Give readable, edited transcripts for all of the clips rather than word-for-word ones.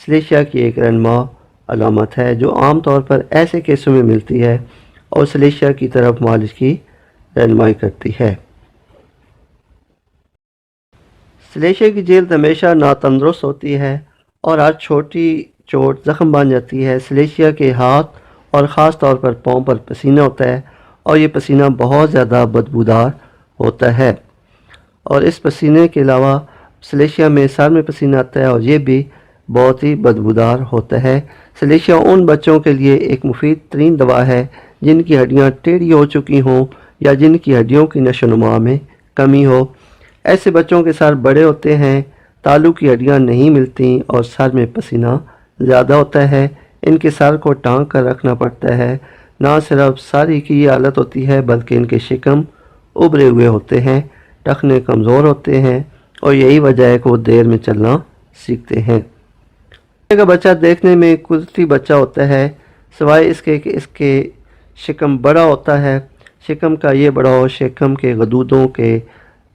سلیشیا کی ایک رہنما علامت ہے جو عام طور پر ایسے کیسوں میں ملتی ہے اور سلیشیا کی طرف معالج کی رہنمائی کرتی ہے۔ سلیشیا کی جلد ہمیشہ ناتندرست ہوتی ہے اور ہر چھوٹی چوٹ زخم بن جاتی ہے۔ سلیشیا کے ہاتھ اور خاص طور پر پاؤں پر پسینہ ہوتا ہے اور یہ پسینہ بہت زیادہ بدبودار ہوتا ہے، اور اس پسینے کے علاوہ سلیشیا میں سر میں پسینہ آتا ہے اور یہ بھی بہت ہی بدبودار ہوتا ہے۔ سلیشیا ان بچوں کے لیے ایک مفید ترین دوا ہے جن کی ہڈیاں ٹیڑھی ہو چکی ہوں یا جن کی ہڈیوں کی نشو و نما میں کمی ہو۔ ایسے بچوں کے سر بڑے ہوتے ہیں، تالو کی ہڈیاں نہیں ملتی اور سر میں پسینہ زیادہ ہوتا ہے۔ ان کے سر کو ٹانگ کر رکھنا پڑتا ہے۔ نہ صرف سر ہی کی یہ حالت ہوتی ہے بلکہ ان کے شکم ابھرے ہوئے ہوتے ہیں، ٹخنے کمزور ہوتے ہیں اور یہی وجہ ہے کہ وہ دیر میں چلنا سیکھتے ہیں۔ کا بچہ دیکھنے میں قدرتی بچہ ہوتا ہے سوائے اس کے کہ اس کے شکم بڑا ہوتا ہے۔ شکم کا یہ بڑاؤ شکم کے غدودوں کے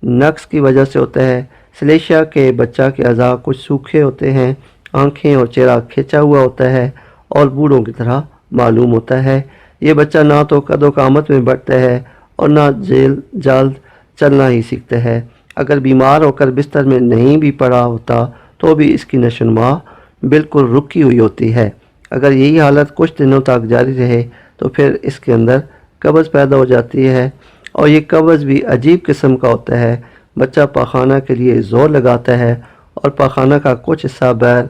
نقص کی وجہ سے ہوتا ہے۔ سلیشیا کے بچہ کے اعضاء کچھ سوکھے ہوتے ہیں، آنکھیں اور چہرہ کھنچا ہوا ہوتا ہے اور بوڑھوں کی طرح معلوم ہوتا ہے۔ یہ بچہ نہ تو قد و قامت میں بڑھتا ہے اور نہ جلد چلنا ہی سیکھتا ہے۔ اگر بیمار ہو کر بستر میں نہیں بھی پڑا ہوتا تو بھی اس کی نشو و نما بالکل رکی ہوئی ہوتی ہے۔ اگر یہی حالت کچھ دنوں تک جاری رہے تو پھر اس کے اندر قبض پیدا ہو جاتی ہے اور یہ قبض بھی عجیب قسم کا ہوتا ہے۔ بچہ پاخانہ کے لیے زور لگاتا ہے اور پاخانہ کا کچھ حصہ باہر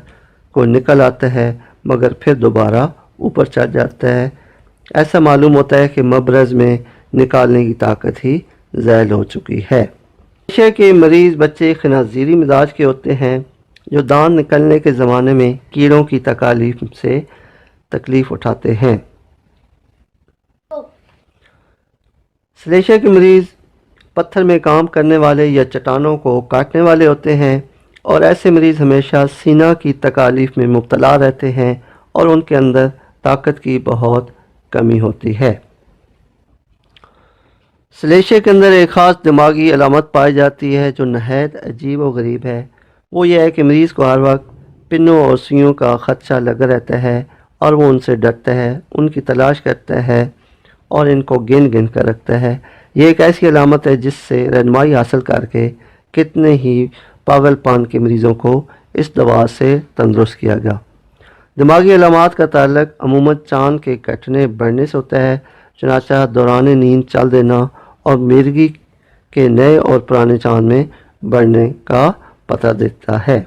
کو نکل آتا ہے مگر پھر دوبارہ اوپر چڑھ جاتا ہے۔ ایسا معلوم ہوتا ہے کہ مبرز میں نکالنے کی طاقت ہی زائل ہو چکی ہے۔ سلیشیا کے مریض بچے خنازیری مزاج کے ہوتے ہیں جو دانت نکلنے کے زمانے میں کیڑوں کی تکالیف سے تکلیف اٹھاتے ہیں۔ سلیشیا کے مریض پتھر میں کام کرنے والے یا چٹانوں کو کاٹنے والے ہوتے ہیں اور ایسے مریض ہمیشہ سینہ کی تکالیف میں مبتلا رہتے ہیں اور ان کے اندر طاقت کی بہت کمی ہوتی ہے۔ سلیشیا کے اندر ایک خاص دماغی علامت پائی جاتی ہے جو نہایت عجیب و غریب ہے۔ وہ یہ ہے کہ مریض کو ہر وقت پنوں اور سوئیوں کا خدشہ لگا رہتا ہے اور وہ ان سے ڈرتا ہے، ان کی تلاش کرتا ہے اور ان کو گن گن کر رکھتا ہے۔ یہ ایک ایسی علامت ہے جس سے رہنمائی حاصل کر کے کتنے ہی پاگل پان کے مریضوں کو اس دوا سے تندرست کیا گیا۔ دماغی علامات کا تعلق عموماً چاند کے کٹنے بڑھنے سے ہوتا ہے، چنانچہ دوران نیند چل دینا اور مرگی کے نئے اور پرانے چاند میں بڑھنے کا پتہ دیتا ہے۔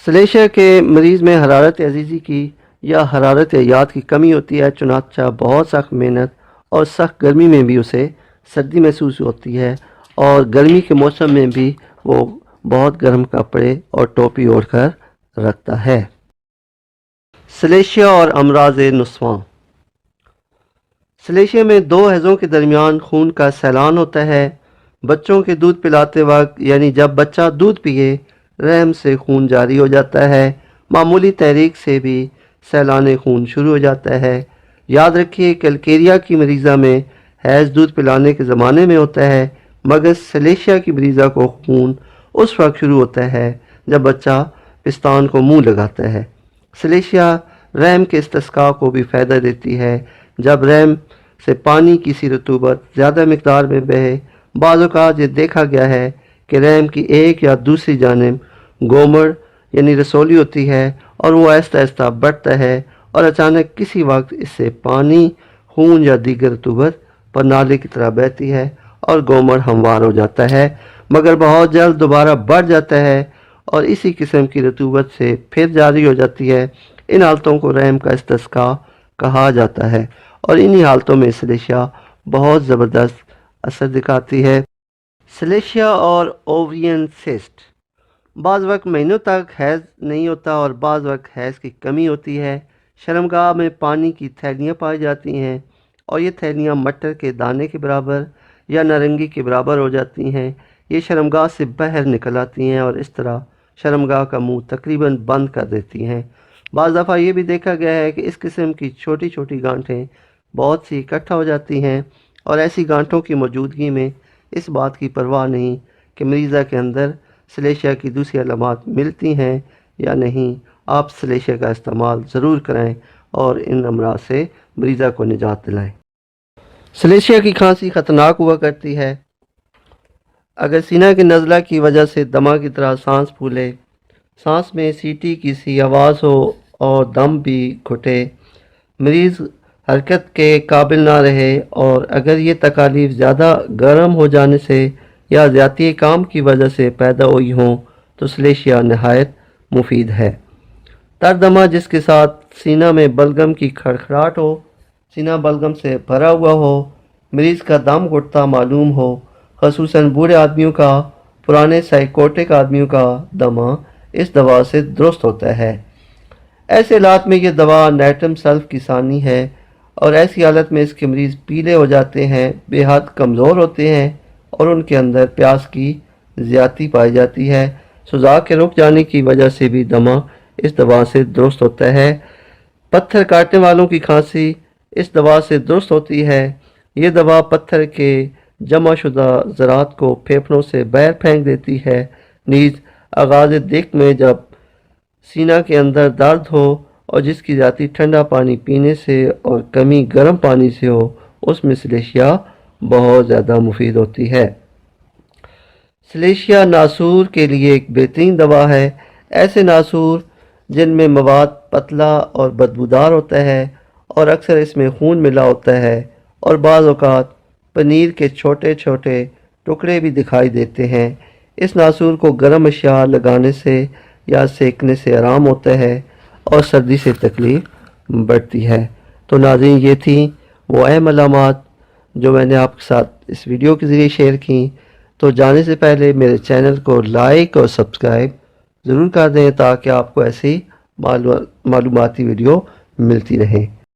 سلیشیا کے مریض میں حرارت عزیزی کی یا حرارت حیات کی کمی ہوتی ہے، چنانچہ بہت سخت محنت اور سخت گرمی میں بھی اسے سردی محسوس ہوتی ہے اور گرمی کے موسم میں بھی وہ بہت گرم کپڑے اور ٹوپی اوڑھ کر رکھتا ہے۔ سلیشیا اور امراض نسواں۔ سلیشیا میں دو حیضوں کے درمیان خون کا سیلان ہوتا ہے۔ بچوں کے دودھ پلاتے وقت یعنی جب بچہ دودھ پیے رحم سے خون جاری ہو جاتا ہے، معمولی تحریک سے بھی سیلان خون شروع ہو جاتا ہے۔ یاد رکھیے کیلکیریا کی مریضہ میں حیض دودھ پلانے کے زمانے میں ہوتا ہے مگر سلیشیا کی مریضہ کو خون اس وقت شروع ہوتا ہے جب بچہ پستان کو منہ لگاتا ہے۔ سلیشیا رحم کے استسقاء کو بھی فائدہ دیتی ہے۔ جب رحم سے پانی کی سی رطوبت زیادہ مقدار میں بہے، بعض اوقات یہ دیکھا گیا ہے کہ رحم کی ایک یا دوسری جانب گومڑ یعنی رسولی ہوتی ہے اور وہ آہستہ آہستہ بڑھتا ہے اور اچانک کسی وقت اس سے پانی، خون یا دیگر رطوبت پر نالے کی طرح بہتی ہے اور گومڑ ہموار ہو جاتا ہے مگر بہت جلد دوبارہ بڑھ جاتا ہے اور اسی قسم کی رطوبت سے پھر جاری ہو جاتی ہے۔ ان حالتوں کو رحم کا استسقاء کہا جاتا ہے اور انہی حالتوں میں سلیشیا بہت زبردست اثر دکھاتی ہے۔ سلیشیا اور اوورین سسٹ۔ بعض وقت مہینوں تک حیض نہیں ہوتا اور بعض وقت حیض کی کمی ہوتی ہے۔ شرمگاہ میں پانی کی تھیلیاں پائی جاتی ہیں اور یہ تھیلیاں مٹر کے دانے کے برابر یا نارنگی کے برابر ہو جاتی ہیں۔ یہ شرمگاہ سے باہر نکل آتی ہیں اور اس طرح شرمگاہ کا منہ تقریباً بند کر دیتی ہیں۔ بعض دفعہ یہ بھی دیکھا گیا ہے کہ اس قسم کی چھوٹی چھوٹی گانٹھیں بہت سی اکٹھا ہو جاتی ہیں اور ایسی گانٹھوں کی موجودگی میں اس بات کی پرواہ نہیں کہ مریضہ کے اندر سلیشیا کی دوسری علامات ملتی ہیں یا نہیں، آپ سلیشیا کا استعمال ضرور کریں اور ان امراض سے مریضہ کو نجات دلائیں۔ سلیشیا کی کھانسی خطرناک ہوا کرتی ہے۔ اگر سینہ کے نزلہ کی وجہ سے دمہ کی طرح سانس پھولے، سانس میں سیٹی کی سی آواز ہو اور دم بھی گھٹے، مریض حرکت کے قابل نہ رہے، اور اگر یہ تکالیف زیادہ گرم ہو جانے سے یا زیادتی کام کی وجہ سے پیدا ہوئی ہوں تو سلیشیا نہایت مفید ہے۔ تر دمہ جس کے ساتھ سینہ میں بلغم کی کھڑکھڑاہٹ ہو، سینہ بلغم سے بھرا ہوا ہو، مریض کا دم گھٹتا معلوم ہو، خصوصاً بوڑھے آدمیوں کا، پرانے سائیکوٹک آدمیوں کا دمہ اس دوا سے درست ہوتا ہے۔ ایسے حالات میں یہ دوا نیٹرم سلف کی ثانی ہے، اور ایسی حالت میں اس کے مریض پیلے ہو جاتے ہیں، بے حد کمزور ہوتے ہیں اور ان کے اندر پیاس کی زیادتی پائی جاتی ہے۔ سوزاک کے رک جانے کی وجہ سے بھی دمہ اس دوا سے درست ہوتا ہے۔ پتھر کاٹنے والوں کی کھانسی اس دوا سے درست ہوتی ہے۔ یہ دوا پتھر کے جمع شدہ ذرات کو پھیپھڑوں سے باہر پھینک دیتی ہے۔ نیز آغاز دق میں جب سینہ کے اندر درد ہو اور جس کی ذاتی ٹھنڈا پانی پینے سے اور کمی گرم پانی سے ہو، اس میں سلیشیا بہت زیادہ مفید ہوتی ہے۔ سلیشیا ناسور کے لیے ایک بہترین دوا ہے۔ ایسے ناسور جن میں مواد پتلا اور بدبودار ہوتا ہے اور اکثر اس میں خون ملا ہوتا ہے اور بعض اوقات پنیر کے چھوٹے چھوٹے ٹکڑے بھی دکھائی دیتے ہیں، اس ناسور کو گرم اشیاء لگانے سے یا سینکنے سے آرام ہوتا ہے اور سردی سے تکلیف بڑھتی ہے۔ تو ناظرین، یہ تھیں وہ اہم علامات جو میں نے آپ کے ساتھ اس ویڈیو کے ذریعے شیئر کی۔ تو جانے سے پہلے میرے چینل کو لائک اور سبسکرائب ضرور کر دیں تاکہ آپ کو ایسی معلوماتی ویڈیو ملتی رہیں۔